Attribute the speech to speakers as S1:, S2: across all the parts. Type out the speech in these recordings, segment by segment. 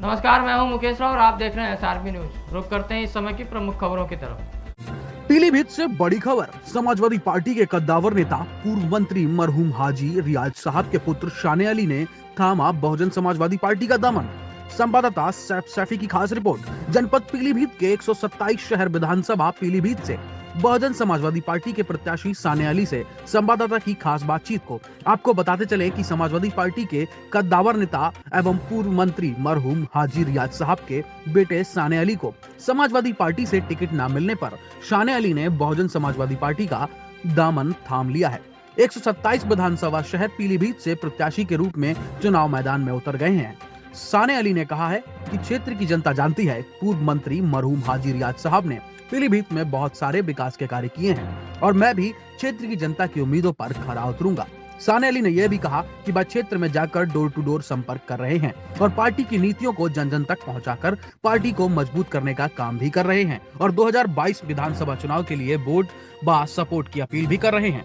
S1: नमस्कार, मैं हूं मुकेश राव और आप देख रहे हैं SRB न्यूज। रुक करते हैं इस समय की प्रमुख खबरों की तरफ।
S2: पीलीभीत से बड़ी खबर। समाजवादी पार्टी के कद्दावर नेता पूर्व मंत्री मरहूम हाजी रियाज साहब के पुत्र शाने अली ने थामा बहुजन समाजवादी पार्टी का दामन। संवाददाता सैफ सैफी की खास रिपोर्ट। जनपद पीलीभीत के 127 शहर विधानसभा पीलीभीत से बहुजन समाजवादी पार्टी के प्रत्याशी साने अली से संवाददाता की खास बातचीत को आपको बताते चले कि समाजवादी पार्टी के कद्दावर नेता एवं पूर्व मंत्री मरहूम हाजी रियाज साहब के बेटे साने अली को समाजवादी पार्टी से टिकट न मिलने पर शाने अली ने बहुजन समाजवादी पार्टी का दामन थाम लिया है। 127 विधानसभा शहर पीलीभीत से प्रत्याशी के रूप में चुनाव मैदान में उतर गए हैं। साने अली ने कहा है कि क्षेत्र की जनता जानती है, पूर्व मंत्री मरहूम हाजी रियाज साहब ने पीलीभीत में बहुत सारे विकास के कार्य किए हैं और मैं भी क्षेत्र की जनता की उम्मीदों पर खरा उतरूंगा। साने अली ने यह भी कहा कि वह क्षेत्र में जाकर डोर टू डोर संपर्क कर रहे हैं और पार्टी की नीतियों को जन जन तक पहुंचाकर पार्टी को मजबूत करने का काम भी कर रहे हैं और 2022 विधानसभा चुनाव के लिए वोट व सपोर्ट की अपील भी कर रहे हैं।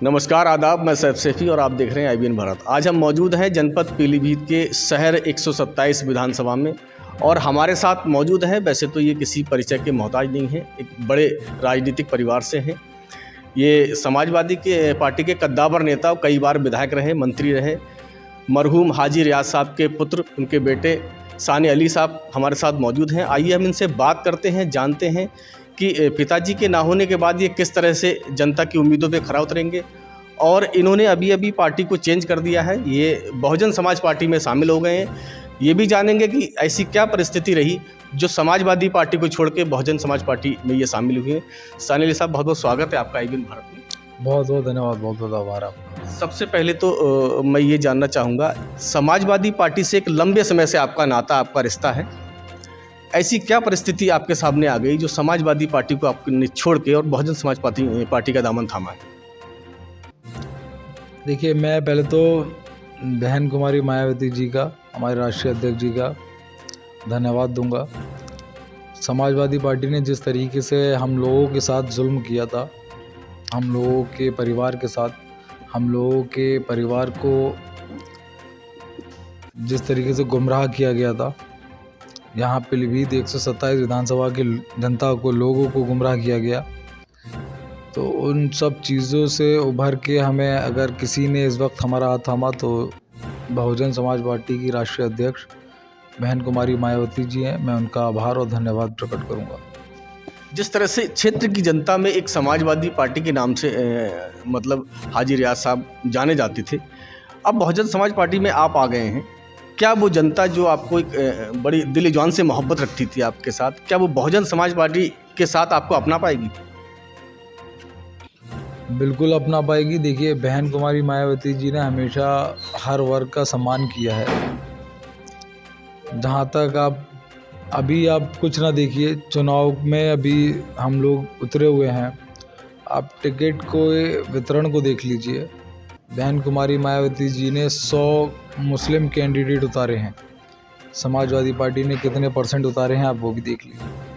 S3: नमस्कार, आदाब। मैं सैफ सैफी और आप देख रहे हैं IBN भारत। आज हम मौजूद हैं जनपद पीलीभीत के शहर 127 विधानसभा में और हमारे साथ मौजूद है, वैसे तो ये किसी परिचय के मोहताज नहीं है, एक बड़े राजनीतिक परिवार से हैं। ये समाजवादी के पार्टी के कद्दावर नेता, कई बार विधायक रहे, मंत्री रहे, मरहूम हाजी रियाज साहब के पुत्र, उनके बेटे साने अली साहब हमारे साथ मौजूद हैं। आइए हम इनसे बात करते हैं, जानते हैं कि पिताजी के ना होने के बाद ये किस तरह से जनता की उम्मीदों पे खरा उतरेंगे और इन्होंने अभी पार्टी को चेंज कर दिया है, ये बहुजन समाज पार्टी में शामिल हो गए हैं। ये भी जानेंगे कि ऐसी क्या परिस्थिति रही जो समाजवादी पार्टी को छोड़ के बहुजन समाज पार्टी में ये शामिल हुए हैं। साने अली साहब, बहुत बहुत स्वागत है आपका IBN भारत में।
S4: बहुत बहुत धन्यवाद, बहुत बहुत आभार आपका।
S3: सबसे पहले तो मैं ये जानना चाहूँगा, समाजवादी पार्टी से एक लंबे समय से आपका नाता, आपका रिश्ता है, ऐसी क्या परिस्थिति आपके सामने आ गई जो समाजवादी पार्टी को आपने छोड़ के और बहुजन समाज पार्टी का दामन थामा है?
S4: देखिए, मैं पहले तो बहन कुमारी मायावती जी का, हमारे राष्ट्रीय अध्यक्ष जी का धन्यवाद दूंगा। समाजवादी पार्टी ने जिस तरीके से हम लोगों के साथ जुल्म किया था, हम लोगों के परिवार के साथ, हम लोगों के परिवार को जिस तरीके से गुमराह किया गया था, यहाँ पीलीभीत 127 विधानसभा की जनता को, लोगों को गुमराह किया गया, तो उन सब चीज़ों से उभर के हमें अगर किसी ने इस वक्त हमारा हाथ थामा तो बहुजन समाज पार्टी की राष्ट्रीय अध्यक्ष बहन कुमारी मायावती जी हैं। मैं उनका आभार और धन्यवाद प्रकट करूंगा।
S3: जिस तरह से क्षेत्र की जनता में एक समाजवादी पार्टी के नाम से मतलब हाजी रियाज साहब जाने जाते थे, अब बहुजन समाज पार्टी में आप आ गए हैं, क्या वो जनता जो आपको एक बड़ी दिल जान से मोहब्बत रखती थी आपके साथ, क्या वो बहुजन समाज पार्टी के साथ आपको अपना पाएगी?
S4: बिल्कुल अपना पाएगी। देखिए, बहन कुमारी मायावती जी ने हमेशा हर वर्ग का सम्मान किया है। जहाँ तक आप कुछ ना देखिए, चुनाव में अभी हम लोग उतरे हुए हैं, आप टिकट को वितरण को देख लीजिए। बहन कुमारी मायावती जी ने 100 मुस्लिम कैंडिडेट उतारे हैं, समाजवादी पार्टी ने कितने % उतारे हैं आप वो भी देख लीजिए।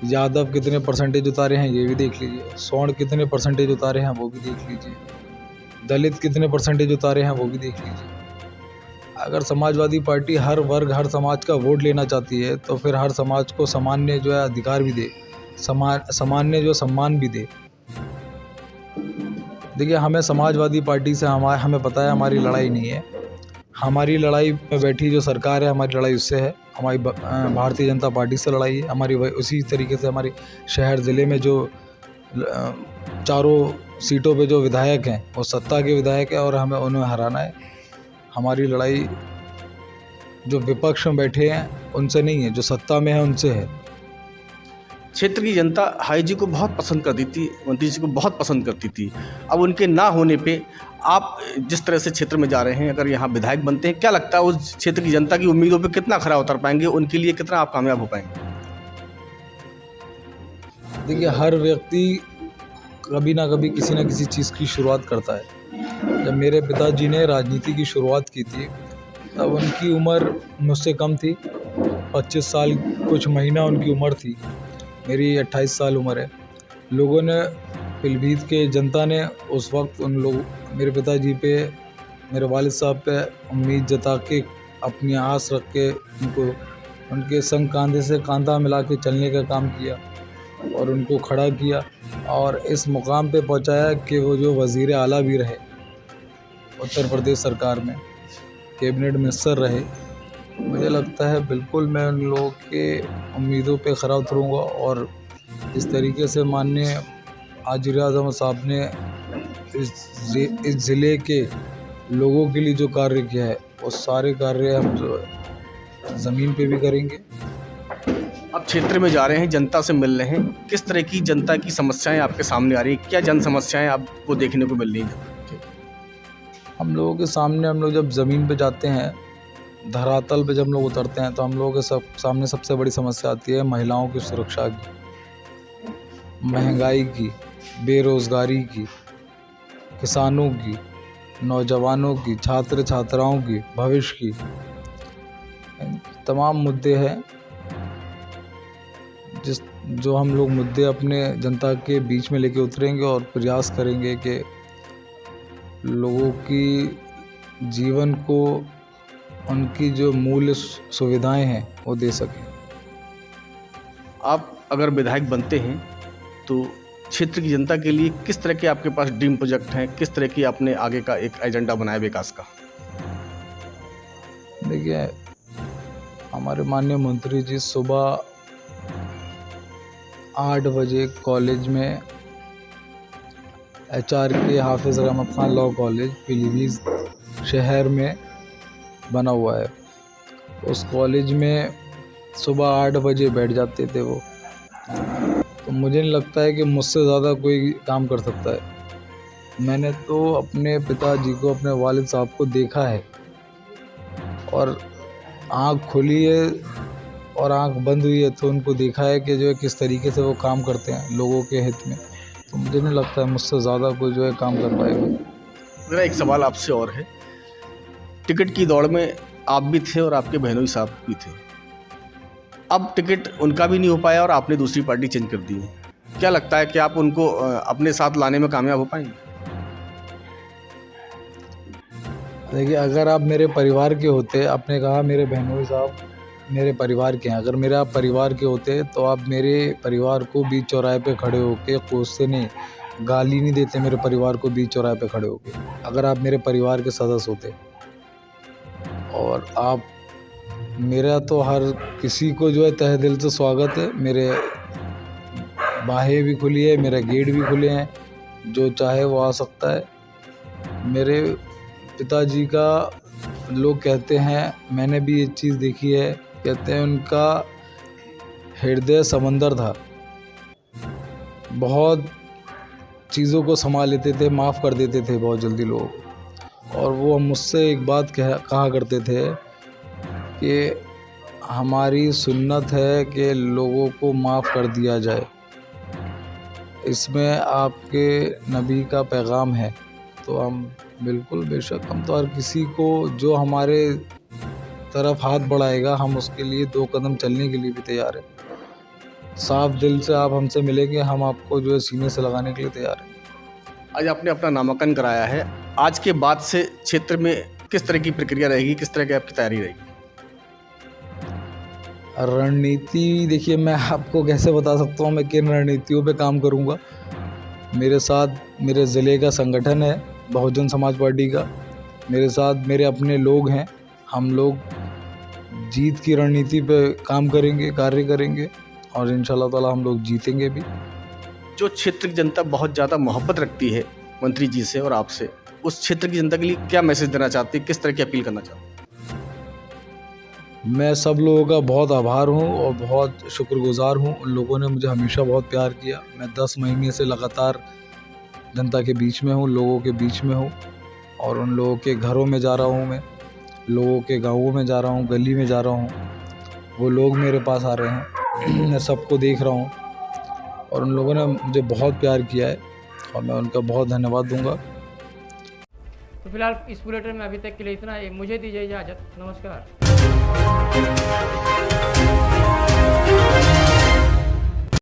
S4: यादव कितने % उतारे हैं ये भी देख लीजिए। सौण कितने % उतारे हैं वो भी देख लीजिए। दलित कितने % उतारे हैं वो भी देख लीजिए। अगर समाजवादी पार्टी हर वर्ग, हर समाज का वोट लेना चाहती है तो फिर हर समाज को सामान्य जो है अधिकार भी दे, सामान्य जो सम्मान भी दे। देखिए, हमें समाजवादी पार्टी से हमें पता है हमारी लड़ाई नहीं है। हमारी लड़ाई में बैठी जो सरकार है, हमारी लड़ाई उससे है, हमारी भारतीय जनता पार्टी से लड़ाई है हमारी। उसी तरीके से हमारे शहर ज़िले में जो चारों सीटों पे जो विधायक हैं वो सत्ता के विधायक है और हमें उन्हें हराना है। हमारी लड़ाई जो विपक्ष में बैठे हैं उनसे नहीं है, जो सत्ता में है उनसे है।
S3: क्षेत्र की जनता हाई जी को बहुत पसंद करती थी, मंत्री जी को बहुत पसंद करती थी। अब उनके ना होने पे आप जिस तरह से क्षेत्र में जा रहे हैं, अगर यहाँ विधायक बनते हैं, क्या लगता है उस क्षेत्र की जनता की उम्मीदों पे कितना खरा उतर पाएंगे, उनके लिए कितना आप कामयाब हो पाएंगे?
S4: देखिए, हर व्यक्ति कभी ना कभी किसी न किसी चीज़ की शुरुआत करता है। जब मेरे पिताजी ने राजनीति की शुरुआत की थी तब उनकी उम्र मुझसे कम थी, 25 साल कुछ महीना उनकी उम्र थी। मेरी 28 साल उम्र है। लोगों ने, पीलीभीत के जनता ने उस वक्त मेरे पिताजी पे, मेरे वालिद साहब पे उम्मीद जता के अपनी आस रख के उनको उनके संग कंधे से कंधा मिला के चलने का काम किया और उनको खड़ा किया और इस मुकाम पे पहुंचाया कि वो जो वज़ीर आला भी रहे उत्तर प्रदेश सरकार में, कैबिनेट मिनिस्टर रहे। मुझे लगता है बिल्कुल मैं उन लोगों के उम्मीदों पे खरा उतरूँगा और इस तरीके से माननीय हाजी आज़म साहब ने इस ज़िले के लोगों के लिए जो कार्य किया है वो सारे कार्य हम जो ज़मीन पे भी करेंगे।
S3: आप क्षेत्र में जा रहे हैं, जनता से मिल रहे हैं, किस तरह की जनता की समस्याएं आपके सामने आ रही हैं? क्या जन समस्याएं आपको देखने को मिल रही हैं?
S4: हम लोगों के सामने, हम लोग जब ज़मीन पे जाते हैं, धरातल पे जब हम लोग उतरते हैं तो हम लोगों के सामने सबसे बड़ी समस्या आती है महिलाओं की सुरक्षा की, महंगाई की, बेरोज़गारी की, किसानों की, नौजवानों की, छात्र छात्राओं की, भविष्य की, तमाम मुद्दे हैं जो हम लोग मुद्दे अपने जनता के बीच में लेके उतरेंगे और प्रयास करेंगे कि लोगों की जीवन को उनकी जो मूल सुविधाएं हैं वो दे सकें।
S3: आप अगर विधायक बनते हैं तो क्षेत्र की जनता के लिए किस तरह के आपके पास ड्रीम प्रोजेक्ट हैं, किस तरह की आपने आगे का एक एजेंडा बनाया विकास का?
S4: देखिए, हमारे माननीय मंत्री जी सुबह 8 बजे कॉलेज में HRK हाफिज़ रहमत खान लॉ कॉलेज पीलीभीत शहर में बना हुआ है, उस कॉलेज में सुबह 8 बजे बैठ जाते थे वो। तो मुझे नहीं लगता है कि मुझसे ज़्यादा कोई काम कर सकता है। मैंने तो अपने पिताजी को, अपने वालिद साहब को देखा है और आँख खुली है और आँख बंद हुई है तो उनको देखा है कि जो है किस तरीके से वो काम करते हैं लोगों के हित में। तो मुझे नहीं लगता है मुझसे ज़्यादा कोई जो है काम कर पाएगा।
S3: मेरा एक सवाल आपसे और है, टिकट की दौड़ में आप भी थे और आपके बहनोई साहब भी थे, अब टिकट उनका भी नहीं हो पाया और आपने दूसरी पार्टी चेंज कर दी है, क्या लगता है कि आप उनको अपने साथ लाने में कामयाब हो पाएंगे?
S4: देखिए, अगर आप मेरे परिवार के होते, आपने कहा मेरे बहनोई साहब मेरे परिवार के हैं, अगर मेरे आप परिवार के होते तो आप मेरे परिवार को बीच चौराहे पे खड़े होके कोसते नहीं, गाली नहीं देते मेरे परिवार को बीच चौराहे पे खड़े होके, अगर आप मेरे परिवार के सदस्य होते। और आप मेरा तो हर किसी को जो है तहे दिल से स्वागत है, मेरे बाहें भी खुली है, मेरा गेट भी खुले हैं, जो चाहे वो आ सकता है। मेरे पिताजी का लोग कहते हैं, मैंने भी ये चीज़ देखी है, कहते हैं उनका हृदय समंदर था, बहुत चीज़ों को संभाल लेते थे, माफ़ कर देते थे बहुत जल्दी लोग। और वो मुझसे एक बात कहा करते थे कि हमारी सुन्नत है कि लोगों को माफ़ कर दिया जाए, इसमें आपके नबी का पैगाम है। तो हम बिल्कुल बेशक, हम तो हर किसी को जो हमारे तरफ हाथ बढ़ाएगा हम उसके लिए 2 कदम चलने के लिए भी तैयार है। साफ दिल से आप हमसे मिलेंगे, हम आपको जो है सीने से लगाने के लिए तैयार हैं।
S3: आज आपने अपना नामांकन कराया है, आज के बाद से क्षेत्र में किस तरह की प्रक्रिया रहेगी, किस तरह की आपकी तैयारी रहेगी?
S4: रणनीति देखिए, मैं आपको कैसे बता सकता हूँ मैं किन रणनीतियों पे काम करूँगा। मेरे साथ मेरे ज़िले का संगठन है बहुजन समाज पार्टी का, मेरे साथ मेरे अपने लोग हैं, हम लोग जीत की रणनीति पे काम करेंगे, कार्य करेंगे और इंशाल्लाह ताला हम लोग जीतेंगे भी।
S3: जो क्षेत्र की जनता बहुत ज़्यादा मोहब्बत रखती है मंत्री जी से और आपसे, उस क्षेत्र की जनता के लिए क्या मैसेज देना चाहते हैं, किस तरह की अपील करना चाहते हैं?
S4: मैं सब लोगों का बहुत आभार हूँ और बहुत शुक्रगुजार हूँ। उन लोगों ने मुझे हमेशा बहुत प्यार किया। मैं 10 महीने से लगातार जनता के बीच में हूँ, लोगों के बीच में हूँ और उन लोगों के घरों में जा रहा हूँ, मैं लोगों के गाँवों में जा रहा हूँ, गली में जा रहा हूँ, वो लोग मेरे पास आ रहे हैं, मैं सबको देख रहा हूँ और उन लोगों ने मुझे बहुत प्यार किया है और मैं उनका बहुत धन्यवाद दूंगा।
S1: तो फिलहाल इस बुलेटिन में अभी तक के लिए इतना ही। मुझे दीजिए इजाज़त। नमस्कार।